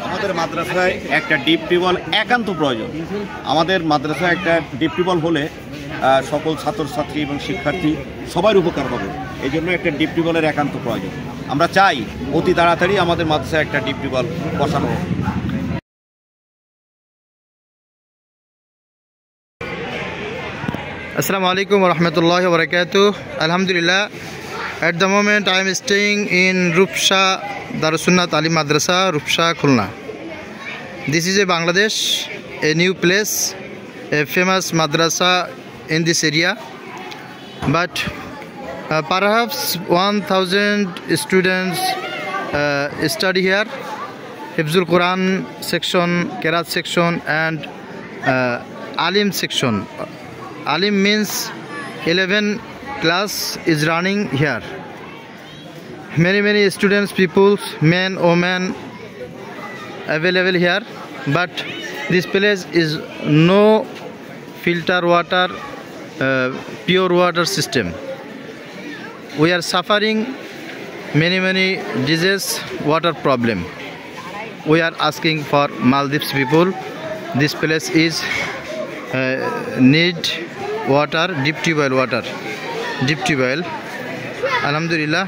আমাদের মাদ্রাসায় একটা ডিপ টিউবওয়েল একান্ত প্রয়োজন। আমাদের মাদ্রাসায় একটা ডিপ টিউবওয়েল হলে সকল ছাত্রছাত্রী এবং শিক্ষার্থী সবার উপকার হবে। এই জন্য একটা ডিপ টিউবওয়েলের একান্ত প্রয়োজন। আমরা চাই অতি তাড়াতাড়ি আমাদের মাদ্রাসায় একটা ডিপ টিউবওয়েল বসানো হোক। Assalamu alaikum wa rahmatullahi wa barakatuh. Alhamdulillah, at the moment I am staying in Rupsha Darus Sunnat Ali Madrasa, Rupsha, Khulna. This is a Bangladesh, a new place, a famous madrasa in this area. But perhaps 1000 students study here. Hifzul Quran section, Qiraat section and Alim section. Alim means 11 class is running here. Many students, people, men, women available here. But this place is no filter water, pure water system. We are suffering many disease, water problem. We are asking for Maldives people. This place is need water, deep tube well water, deep tube well. Alhamdulillah.